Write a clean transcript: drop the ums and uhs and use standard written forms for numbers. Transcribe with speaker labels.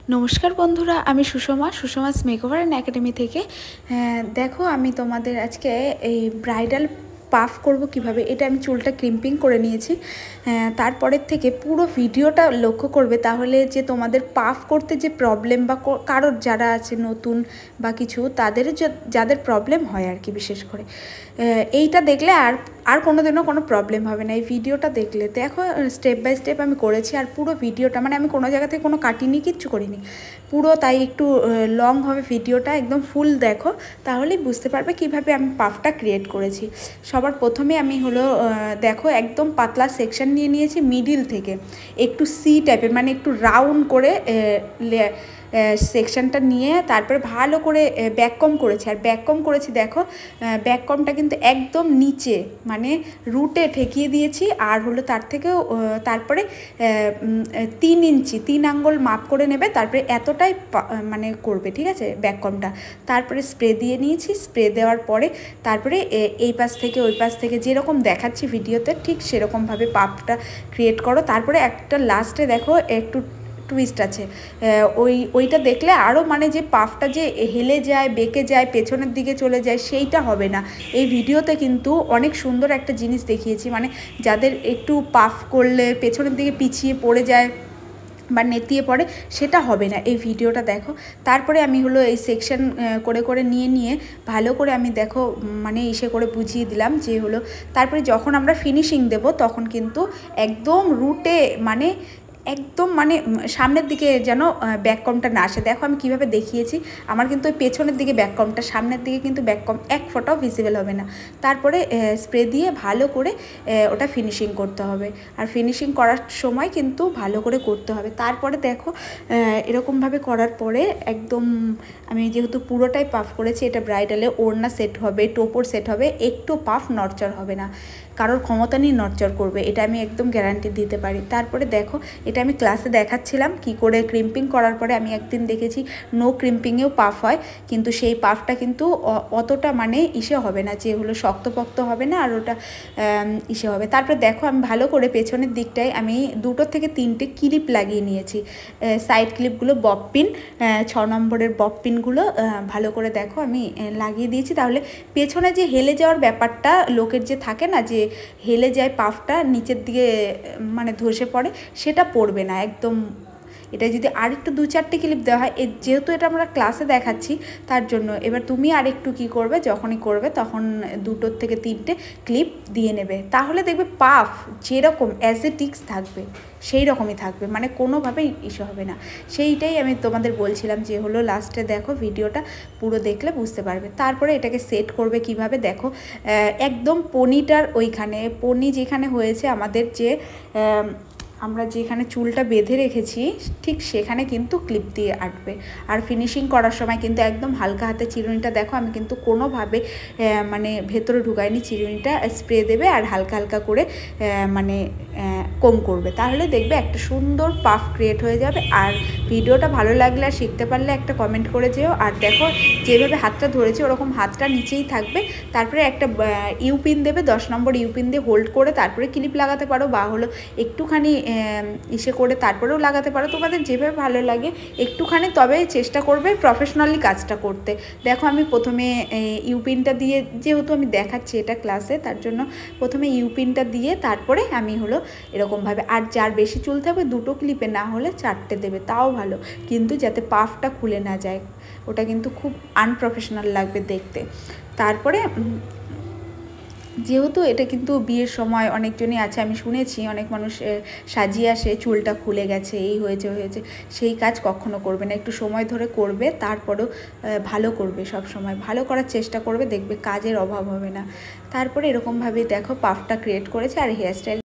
Speaker 1: नमस्कार बंधुरा आमी सुषमास मेकओभार एंड एकाडेमी थेके देखो आमी तोमादेर आजके ब्राइडल पाफ करब किभाबे एटा आमी चुलटा क्रिम्पिंग करे निয়েছি तारपरेर थेके पुरो भिडियोटा लक्ष्य करबे ताहले जे तोमादेर पाफ करते जे प्रब्लेम बा कारोर जारा आछे नतून बा किछु तादेर जादेर प्रब्लेम हय आर कि विशेष करे এইটা দেখলে আর কোনোদিনও কোনো প্রবলেম হবে না। এই ভিডিওটা দেখলে দেখো স্টেপ বাই স্টেপ আমি করেছি আর পুরো ভিডিওটা মানে আমি কোনো জায়গা থেকে কোনো কাটিনি কিচ্ছু করিনি পুরো, তাই একটু লং হবে ভিডিওটা, একদম ফুল দেখো তাহলেই বুঝতে পারবে কিভাবে আমি পাফটা ক্রিয়েট করেছি। সবার প্রথমে আমি হলো দেখো একদম পাতলা সেকশন নিয়ে নিয়েছি মিডিল থেকে একটু সি টাইপের মানে একটু রাউন্ড করে সেকশনটা নিয়ে তারপরে ভালো করে ব্যাককম করেছি। আর ব্যাককম করেছি দেখো ব্যাককমটা কিন্তু একদম নিচে মানে রুটে ঠেকিয়ে দিয়েছি আর হলো তার থেকেও তারপরে 3 ইঞ্চি 3 আঙ্গুল মাপ করে নেবে, তারপরে এতটাই মানে করবে, ঠিক আছে ব্যাককমটা। তারপরে স্প্রে দিয়ে নিয়েছি, স্প্রে দেওয়ার পরে তারপরে এই পাশ থেকে ওই পাশ থেকে যেরকম দেখাচ্ছি ভিডিওতে ঠিক সেরকমভাবে পাফটা ক্রিয়েট করো। তারপরে একটা লাস্টে দেখো একটু টুইস্ট আছে ওইটা দেখলে আরও মানে যে পাফটা যে হেলে যায় বেঁকে যায় পেছনের দিকে চলে যায় সেইটা হবে না। এই ভিডিওতে কিন্তু অনেক সুন্দর একটা জিনিস দেখিয়েছি, মানে যাদের একটু পাফ করলে পেছনের দিকে পিছিয়ে পড়ে যায় বা নেতিয়ে পড়ে সেটা হবে না, এই ভিডিওটা দেখো। তারপরে আমি হলো এই সেকশন করে করে নিয়ে ভালো করে আমি দেখো মানে ইসে করে বুঝিয়ে দিলাম যে হলো তারপরে যখন আমরা ফিনিশিং দেব তখন কিন্তু একদম রুটে মানে একদম মানে সামনের দিকে যেন ব্যাককমটা না আসে। দেখো আমি কিভাবে দেখিয়েছি, আমার কিন্তু ওই পেছনের দিকে ব্যাককমটা, সামনের দিকে কিন্তু ব্যাককম এক ফোঁটাও ভিজিবল হবে না। তারপরে স্প্রে দিয়ে ভালো করে ওটা ফিনিশিং করতে হবে আর ফিনিশিং করার সময় কিন্তু ভালো করে করতে হবে। তারপরে দেখো এরকমভাবে করার পরে একদম আমি যেহেতু পুরোটাই পাফ করেছি, এটা ব্রাইডালে ওড়না সেট হবে, টোপর সেট হবে, একটু পাফ নড়চড় হবে না, কারোর ক্ষমতা নেই নড়চড় করবে, এটা আমি একদম গ্যারান্টি দিতে পারি। তারপরে দেখো এটা আমি ক্লাসে দেখাচ্ছিলাম কি করে ক্রিম্পিং করার পরে আমি একদিন দেখেছি নো ক্রিম্পিংয়েও পাফ হয়, কিন্তু সেই পাফটা কিন্তু অতটা মানে ইসে হবে না, যে হলো শক্তপোক্ত হবে না আর ওটা ইসে হবে। তারপরে দেখো আমি ভালো করে পেছনের দিকটায় আমি 2 থেকে 3টে ক্লিপ লাগিয়ে নিয়েছি, সাইড ক্লিপগুলো বব পিন 6 নম্বরের বব পিনগুলো ভালো করে দেখো আমি লাগিয়ে দিয়েছি। তাহলে পেছনে যে হেলে যাওয়ার ব্যাপারটা লোকের যে থাকে না যে হেলে যায় পাফটা নিচের দিকে মানে ধসে পড়ে, সেটা পড়বে না একদম। এটা যদি আরেকটু 2-4টে ক্লিপ দেওয়া হয়, যেহেতু এটা আমরা ক্লাসে দেখাচ্ছি তার জন্য এবার তুমি আরেকটু কি করবে, যখনই করবে তখন 2 থেকে 3টে ক্লিপ দিয়ে নেবে, তাহলে দেখবে পাফ যেরকম অ্যাজেটিক্স থাকবে সেই রকমই থাকবে, মানে কোনোভাবেই ইস্যু হবে না। সেইটাই আমি তোমাদের বলছিলাম যে হলো লাস্টে দেখো ভিডিওটা পুরো দেখলে বুঝতে পারবে। তারপরে এটাকে সেট করবে কিভাবে দেখো একদম পনিটার ওইখানে পনি যেখানে হয়েছে আমাদের যে আমরা যেখানে চুলটা বেঁধে রেখেছি ঠিক সেখানে কিন্তু ক্লিপ দিয়ে আটবে। আর ফিনিশিং করার সময় কিন্তু একদম হালকা হাতে চিরুনিটা দেখো আমি কিন্তু কোনোভাবে মানে ভেতরে ঢুকাইনি, চিরুনিটা স্প্রে দেবে আর হালকা হালকা করে মানে কম করবে, তাহলে দেখবে একটা সুন্দর পাফ ক্রিয়েট হয়ে যাবে। আর ভিডিওটা ভালো লাগলে আর শিখতে পারলে একটা কমেন্ট করে যেও। আর দেখো যেভাবে হাতটা ধরেছি ওরকম হাতটা নিচেই থাকবে, তারপরে একটা ইউপিন দেবে 10 নম্বর ইউপিন দিয়ে হোল্ড করে তারপরে ক্লিপ লাগাতে পারো বা হলো একটুখানি ইসে করে তারপরেও লাগাতে পারো, তোমাদের যেভাবে ভালো লাগে একটুখানি, তবে চেষ্টা করবে প্রফেশনালি কাজটা করতে। দেখো আমি প্রথমে ইউপিনটা দিয়ে, যেহেতু আমি দেখাচ্ছি এটা ক্লাসে তার জন্য প্রথমে ইউপিনটা দিয়ে তারপরে আমি হলো এরকমভাবে, আর যার বেশি চুল থাকবে 2টো ক্লিপে না হলে 4টে দেবে তাও ভালো, কিন্তু যাতে পাফটা খুলে না যায়, ওটা কিন্তু খুব আনপ্রফেশনাল লাগবে দেখতে। তারপরে যেহেতু এটা কিন্তু বিয়ের সময় অনেকজনই আছে, আমি শুনেছি অনেক মানুষ সাজিয়ে আসে চুলটা খুলে গেছে এই হয়েছে, সেই কাজ কখনো করবে না, একটু সময় ধরে করবে, তারপরেও ভালো করবে, সব সময় ভালো করার চেষ্টা করবে, দেখবে কাজের অভাব হবে না। তারপরে এরকমভাবে দেখো পাফটা ক্রিয়েট করেছে আর হেয়ার স্টাইল